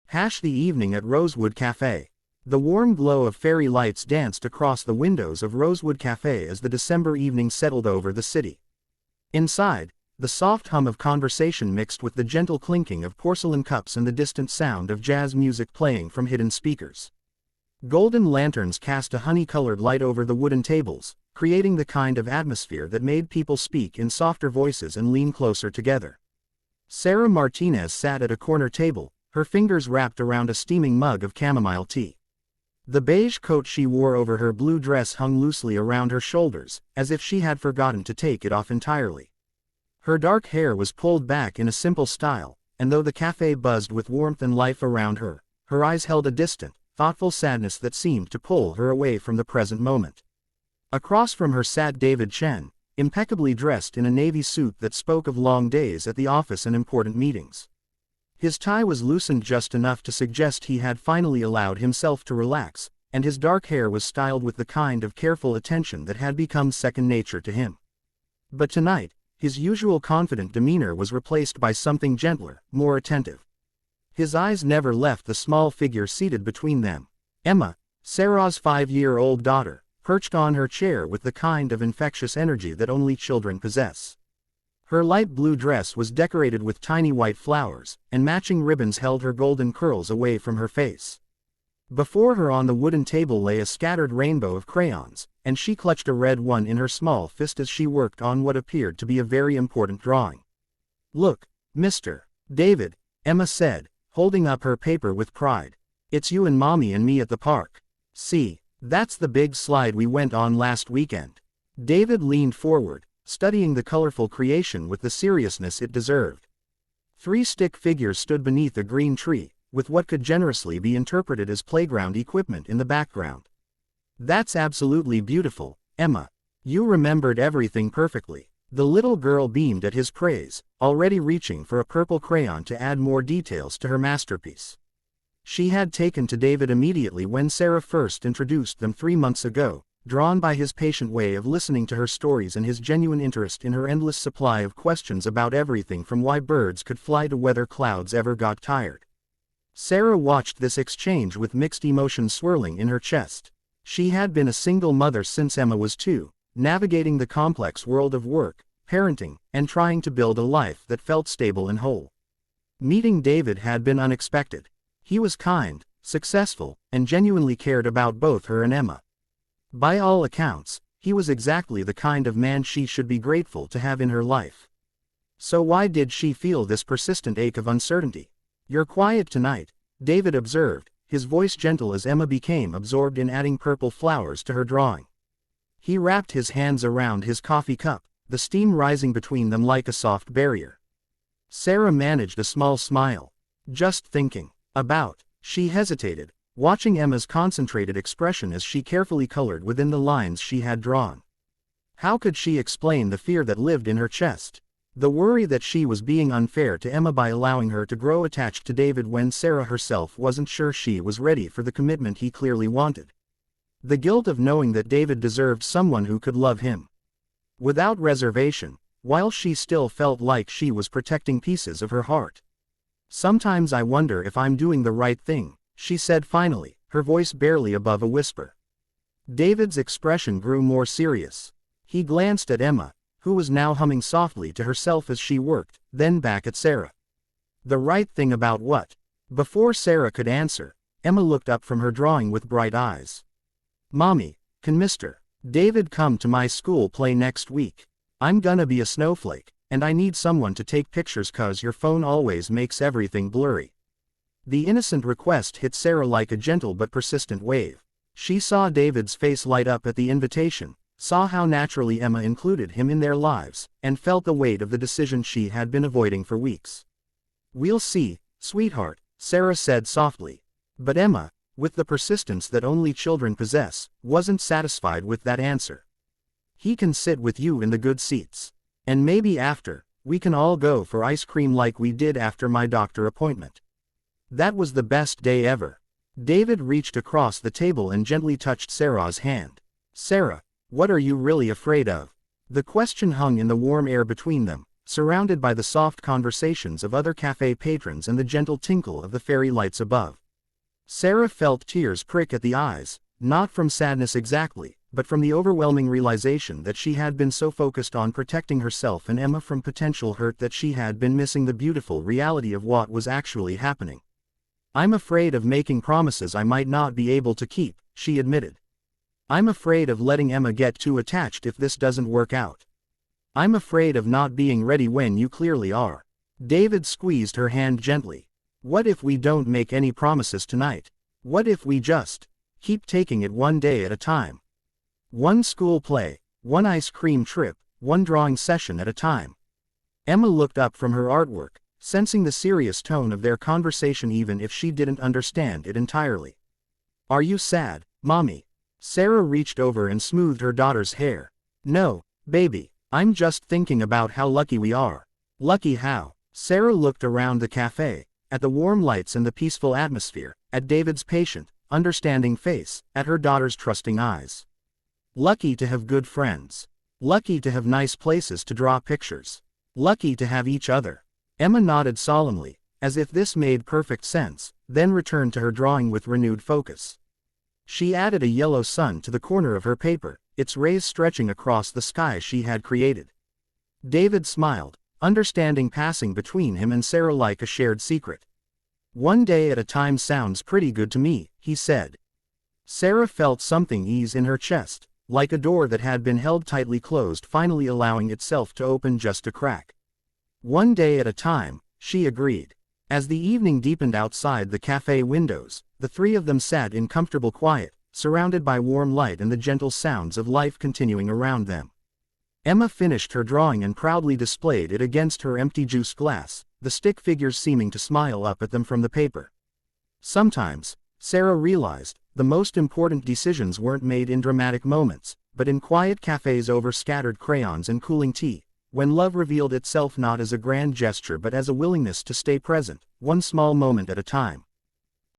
The evening at Rosewood Cafe. The warm glow of fairy lights danced across the windows of Rosewood Cafe as the December evening settled over the city. Inside, the soft hum of conversation mixed with the gentle clinking of porcelain cups and the distant sound of jazz music playing from hidden speakers. Golden lanterns cast a honey-colored light over the wooden tables, creating the kind of atmosphere that made people speak in softer voices and lean closer together. Sarah Martinez sat at a corner table, her fingers wrapped around a steaming mug of chamomile tea. The beige coat she wore over her blue dress hung loosely around her shoulders, as if she had forgotten to take it off entirely. Her dark hair was pulled back in a simple style, and though the cafe buzzed with warmth and life around her, her eyes held a distant, thoughtful sadness that seemed to pull her away from the present moment. Across from her sat David Chen, impeccably dressed in a navy suit that spoke of long days at the office and important meetings. His tie was loosened just enough to suggest he had finally allowed himself to relax, and his dark hair was styled with the kind of careful attention that had become second nature to him. But tonight, his usual confident demeanor was replaced by something gentler, more attentive. His eyes never left the small figure seated between them. Emma, Sarah's 5-year-old daughter, perched on her chair with the kind of infectious energy that only children possess. Her light blue dress was decorated with tiny white flowers, and matching ribbons held her golden curls away from her face. Before her on the wooden table lay a scattered rainbow of crayons, and she clutched a red one in her small fist as she worked on what appeared to be a very important drawing. "Look, Mr. David," Emma said, holding up her paper with pride. "It's you and Mommy and me at the park. See, that's the big slide we went on last weekend." David leaned forward, studying the colorful creation with the seriousness it deserved. 3 stick figures stood beneath a green tree, with what could generously be interpreted as playground equipment in the background. "That's absolutely beautiful, Emma. You remembered everything perfectly." The little girl beamed at his praise, already reaching for a purple crayon to add more details to her masterpiece. She had taken to David immediately when Sarah first introduced them 3 months ago, drawn by his patient way of listening to her stories and his genuine interest in her endless supply of questions about everything from why birds could fly to whether clouds ever got tired. Sarah watched this exchange with mixed emotions swirling in her chest. She had been a single mother since Emma was 2, navigating the complex world of work, parenting, and trying to build a life that felt stable and whole. Meeting David had been unexpected. He was kind, successful, and genuinely cared about both her and Emma. By all accounts, he was exactly the kind of man she should be grateful to have in her life. So why did she feel this persistent ache of uncertainty? "You're quiet tonight," David observed, his voice gentle as Emma became absorbed in adding purple flowers to her drawing. He wrapped his hands around his coffee cup, the steam rising between them like a soft barrier. Sarah managed a small smile. "Just thinking about," she hesitated, watching Emma's concentrated expression as she carefully colored within the lines she had drawn. How could she explain the fear that lived in her chest? The worry that she was being unfair to Emma by allowing her to grow attached to David when Sarah herself wasn't sure she was ready for the commitment he clearly wanted. The guilt of knowing that David deserved someone who could love him without reservation, while she still felt like she was protecting pieces of her heart. "Sometimes I wonder if I'm doing the right thing," she said finally, her voice barely above a whisper. David's expression grew more serious. He glanced at Emma, who was now humming softly to herself as she worked, then back at Sarah. "The right thing about what?" Before Sarah could answer, Emma looked up from her drawing with bright eyes. "Mommy, can Mr. David come to my school play next week? I'm gonna be a snowflake, and I need someone to take pictures 'cause your phone always makes everything blurry." The innocent request hit Sarah like a gentle but persistent wave. She saw David's face light up at the invitation, saw how naturally Emma included him in their lives, and felt the weight of the decision she had been avoiding for weeks. "We'll see, sweetheart," Sarah said softly. But Emma, with the persistence that only children possess, wasn't satisfied with that answer. "He can sit with you in the good seats. And maybe after, we can all go for ice cream like we did after my doctor appointment. That was the best day ever." David reached across the table and gently touched Sarah's hand. "Sarah, what are you really afraid of?" The question hung in the warm air between them, surrounded by the soft conversations of other cafe patrons and the gentle tinkle of the fairy lights above. Sarah felt tears prick at the eyes, not from sadness exactly, but from the overwhelming realization that she had been so focused on protecting herself and Emma from potential hurt that she had been missing the beautiful reality of what was actually happening. "I'm afraid of making promises I might not be able to keep," she admitted. "I'm afraid of letting Emma get too attached if this doesn't work out. I'm afraid of not being ready when you clearly are." David squeezed her hand gently. "What if we don't make any promises tonight? What if we just keep taking it one day at a time? One school play, one ice cream trip, one drawing session at a time." Emma looked up from her artwork, sensing the serious tone of their conversation even if she didn't understand it entirely. "Are you sad, Mommy?" Sarah reached over and smoothed her daughter's hair. "No, baby, I'm just thinking about how lucky we are." "Lucky how?" Sarah looked around the cafe, at the warm lights and the peaceful atmosphere, at David's patient, understanding face, at her daughter's trusting eyes. "Lucky to have good friends. Lucky to have nice places to draw pictures. Lucky to have each other." Emma nodded solemnly, as if this made perfect sense, then returned to her drawing with renewed focus. She added a yellow sun to the corner of her paper, its rays stretching across the sky she had created. David smiled, understanding passing between him and Sarah like a shared secret. "One day at a time sounds pretty good to me," he said. Sarah felt something ease in her chest, like a door that had been held tightly closed finally allowing itself to open just a crack. "One day at a time," she agreed. As the evening deepened outside the cafe windows, the three of them sat in comfortable quiet, surrounded by warm light and the gentle sounds of life continuing around them. Emma finished her drawing and proudly displayed it against her empty juice glass, the stick figures seeming to smile up at them from the paper. Sometimes, Sarah realized, the most important decisions weren't made in dramatic moments, but in quiet cafes over scattered crayons and cooling tea, when love revealed itself not as a grand gesture but as a willingness to stay present, one small moment at a time.